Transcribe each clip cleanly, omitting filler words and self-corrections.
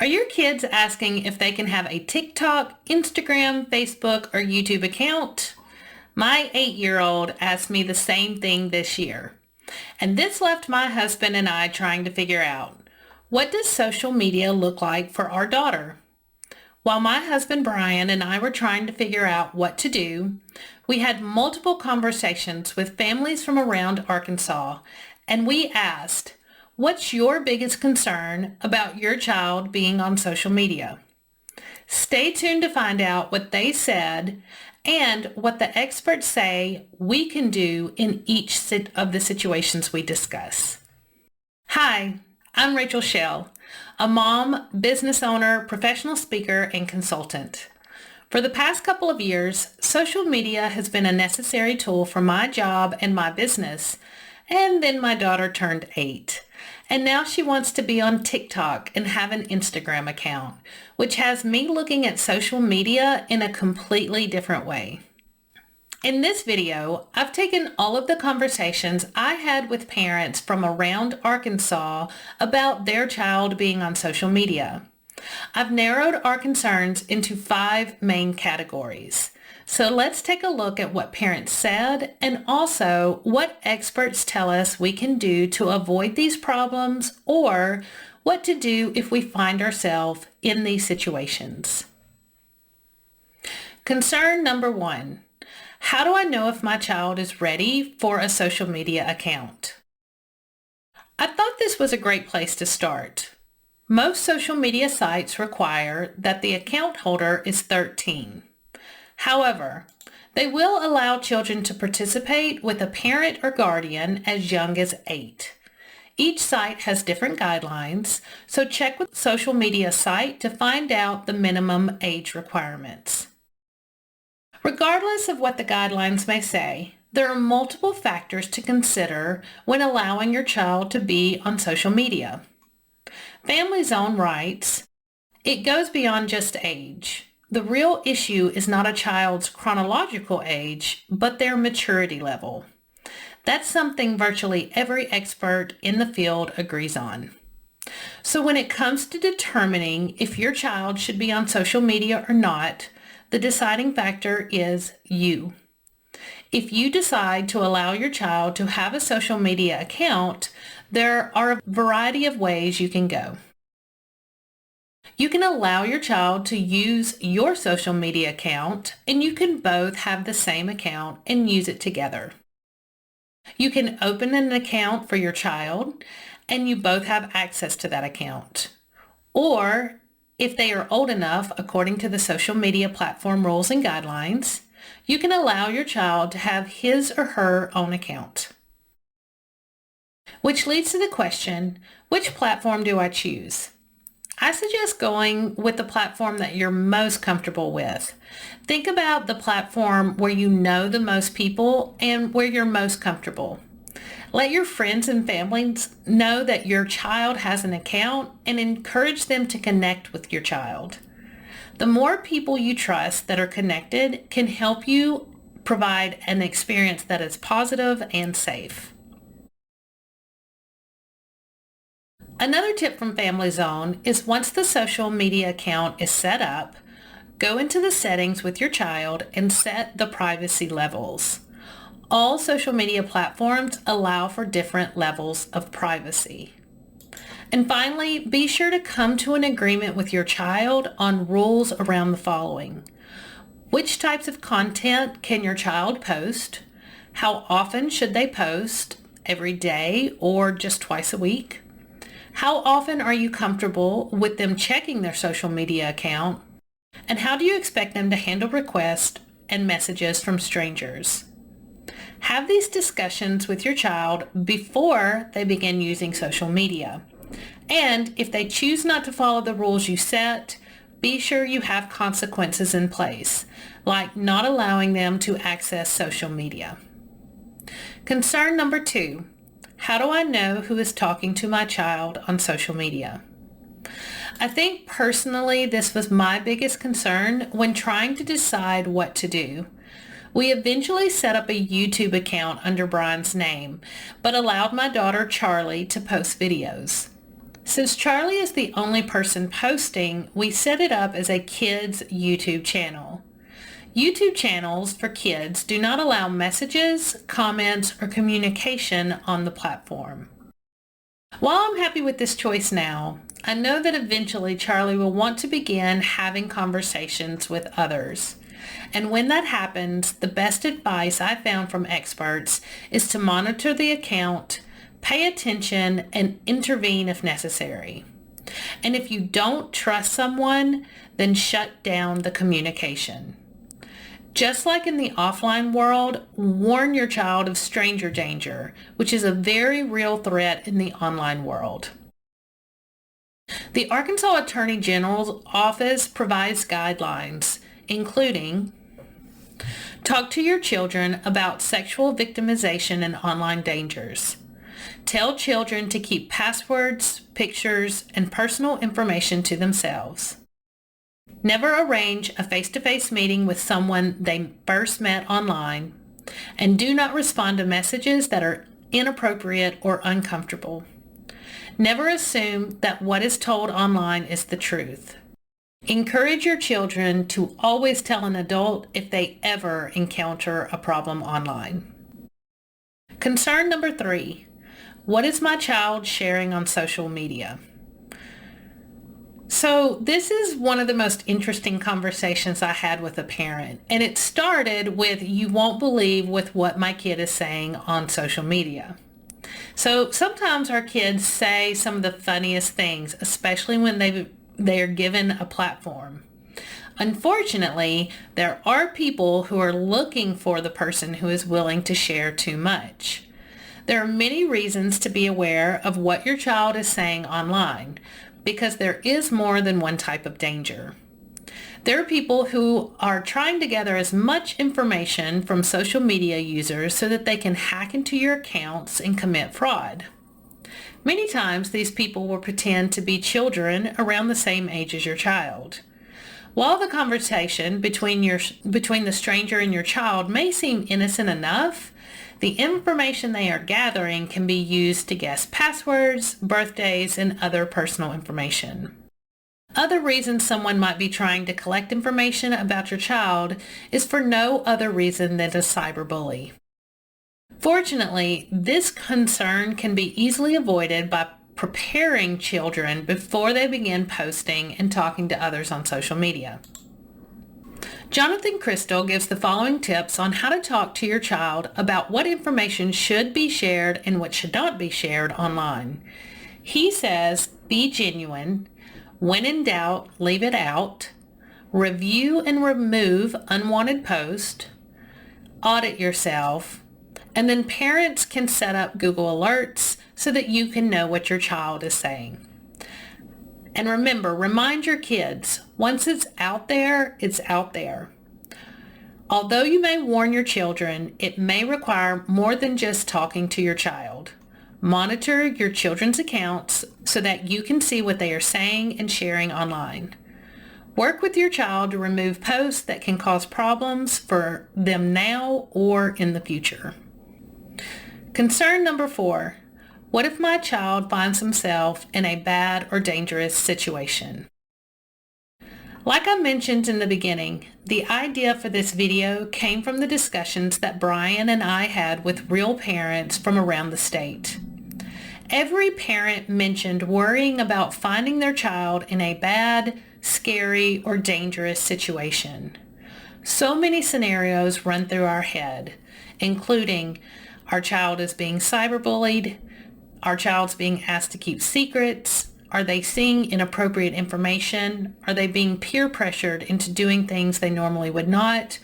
Are your kids asking if they can have a TikTok, Instagram, Facebook, or YouTube account? My 8-year-old asked me the same thing this year. And this left my husband and I trying to figure out, what does social media look like for our daughter? While my husband Brian and I were trying to figure out what to do, we had multiple conversations with families from around Arkansas, and we asked, what's your biggest concern about your child being on social media? Stay tuned to find out what they said and what the experts say we can do in each of the situations we discuss. Hi, I'm Rachel Schell, a mom, business owner, professional speaker, and consultant. For the past couple of years, social media has been a necessary tool for my job and my business, and then my daughter turned 8. And now she wants to be on TikTok and have an Instagram account, which has me looking at social media in a completely different way. In this video, I've taken all of the conversations I had with parents from around Arkansas about their child being on social media. I've narrowed our concerns into 5 main categories. So let's take a look at what parents said and also what experts tell us we can do to avoid these problems or what to do if we find ourselves in these situations. Concern number 1. How do I know if my child is ready for a social media account? I thought this was a great place to start. Most social media sites require that the account holder is 13. However, they will allow children to participate with a parent or guardian as young as 8. Each site has different guidelines, so check with the social media site to find out the minimum age requirements. Regardless of what the guidelines may say, there are multiple factors to consider when allowing your child to be on social media. Family Zone writes, it goes beyond just age. The real issue is not a child's chronological age, but their maturity level. That's something virtually every expert in the field agrees on. So when it comes to determining if your child should be on social media or not, the deciding factor is you. If you decide to allow your child to have a social media account, there are a variety of ways you can go. You can allow your child to use your social media account, and you can both have the same account and use it together. You can open an account for your child, and you both have access to that account. Or, if they are old enough, according to the social media platform rules and guidelines, you can allow your child to have his or her own account. Which leads to the question, which platform do I choose? I suggest going with the platform that you're most comfortable with. Think about the platform where you know the most people and where you're most comfortable. Let your friends and families know that your child has an account and encourage them to connect with your child. The more people you trust that are connected can help you provide an experience that is positive and safe. Another tip from Family Zone is once the social media account is set up, go into the settings with your child and set the privacy levels. All social media platforms allow for different levels of privacy. And finally, be sure to come to an agreement with your child on rules around the following. Which types of content can your child post? How often should they post? Every day or just twice a week? How often are you comfortable with them checking their social media account? And how do you expect them to handle requests and messages from strangers? Have these discussions with your child before they begin using social media. And if they choose not to follow the rules you set, be sure you have consequences in place, like not allowing them to access social media. Concern number 2, how do I know who is talking to my child on social media? I think personally this was my biggest concern when trying to decide what to do. We eventually set up a YouTube account under Brian's name, but allowed my daughter Charlie to post videos. Since Charlie is the only person posting, we set it up as a kids' YouTube channel. YouTube channels for kids do not allow messages, comments, or communication on the platform. While I'm happy with this choice now, I know that eventually Charlie will want to begin having conversations with others. And when that happens, the best advice I found from experts is to monitor the account, pay attention, and intervene if necessary. And if you don't trust someone, then shut down the communication. Just like in the offline world, warn your child of stranger danger, which is a very real threat in the online world. The Arkansas Attorney General's office provides guidelines, including talk to your children about sexual victimization and online dangers. Tell children to keep passwords, pictures, and personal information to themselves. Never arrange a face-to-face meeting with someone they first met online, and do not respond to messages that are inappropriate or uncomfortable. Never assume that what is told online is the truth. Encourage your children to always tell an adult if they ever encounter a problem online. Concern number 3. What is my child sharing on social media? So this is one of the most interesting conversations I had with a parent, and it started with, you won't believe with what my kid is saying on social media. So sometimes our kids say some of the funniest things, especially when they are given a platform. Unfortunately, there are people who are looking for the person who is willing to share too much. There are many reasons to be aware of what your child is saying online, because there is more than one type of danger. There are people who are trying to gather as much information from social media users so that they can hack into your accounts and commit fraud. Many times these people will pretend to be children around the same age as your child. While the conversation between the stranger and your child may seem innocent enough, the information they are gathering can be used to guess passwords, birthdays, and other personal information. Other reasons someone might be trying to collect information about your child is for no other reason than to cyberbully. Fortunately, this concern can be easily avoided by preparing children before they begin posting and talking to others on social media. Jonathan Crystal gives the following tips on how to talk to your child about what information should be shared and what should not be shared online. He says, be genuine. When in doubt, leave it out. Review and remove unwanted posts. Audit yourself. And then parents can set up Google Alerts so that you can know what your child is saying. And remember, remind your kids, once it's out there, it's out there. Although you may warn your children, it may require more than just talking to your child. Monitor your children's accounts so that you can see what they are saying and sharing online. Work with your child to remove posts that can cause problems for them now or in the future. Concern number 4. What if my child finds himself in a bad or dangerous situation? Like I mentioned in the beginning, the idea for this video came from the discussions that Brian and I had with real parents from around the state. Every parent mentioned worrying about finding their child in a bad, scary, or dangerous situation. So many scenarios run through our head, including our child is being cyberbullied, our child's being asked to keep secrets, are they seeing inappropriate information, are they being peer pressured into doing things they normally would not,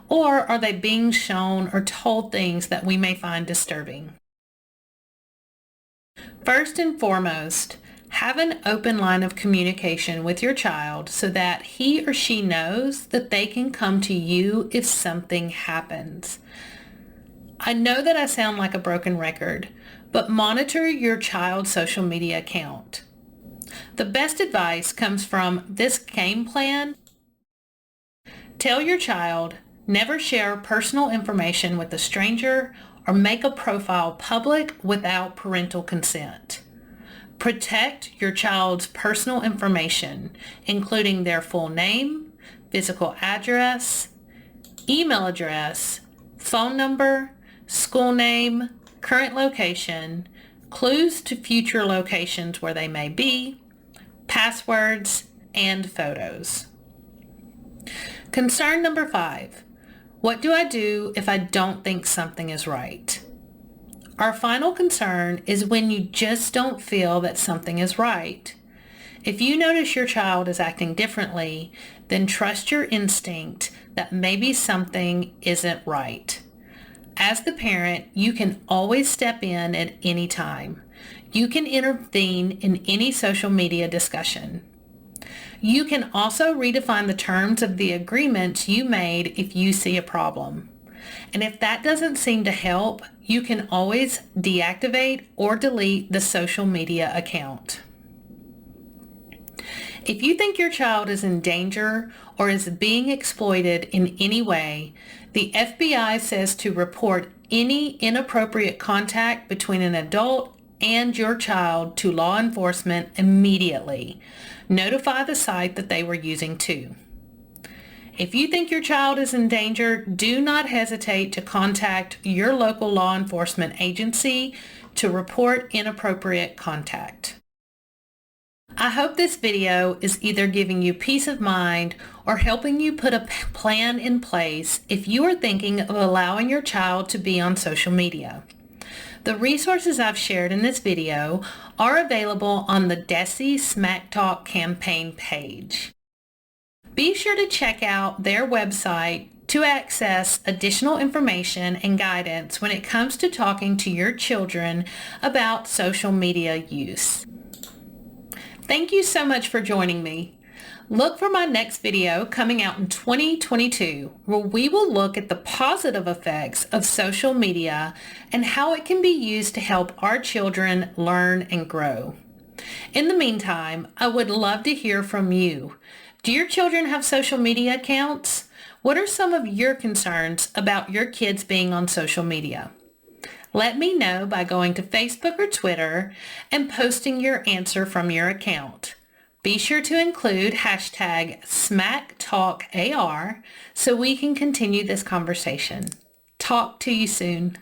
or are they being shown or told things that we may find disturbing. First and foremost, have an open line of communication with your child so that he or she knows that they can come to you if something happens. I know that I sound like a broken record, but monitor your child's social media account. The best advice comes from this game plan. Tell your child, never share personal information with a stranger or make a profile public without parental consent. Protect your child's personal information, including their full name, physical address, email address, phone number, school name, current location, clues to future locations where they may be, passwords, and photos. Concern number 5. What do I do if I don't think something is right? Our final concern is when you just don't feel that something is right. If you notice your child is acting differently, then trust your instinct that maybe something isn't right. As the parent, you can always step in at any time. You can intervene in any social media discussion. You can also redefine the terms of the agreements you made if you see a problem. And if that doesn't seem to help, you can always deactivate or delete the social media account. If you think your child is in danger or is being exploited in any way, the FBI says to report any inappropriate contact between an adult and your child to law enforcement immediately. Notify the site that they were using too. If you think your child is in danger, do not hesitate to contact your local law enforcement agency to report inappropriate contact. I hope this video is either giving you peace of mind or helping you put a plan in place if you are thinking of allowing your child to be on social media. The resources I've shared in this video are available on the DESE SMACtalk campaign page. Be sure to check out their website to access additional information and guidance when it comes to talking to your children about social media use. Thank you so much for joining me. Look for my next video coming out in 2022, where we will look at the positive effects of social media and how it can be used to help our children learn and grow. In the meantime, I would love to hear from you. Do your children have social media accounts? What are some of your concerns about your kids being on social media? Let me know by going to Facebook or Twitter and posting your answer from your account. Be sure to include hashtag SMACtalkAR so we can continue this conversation. Talk to you soon.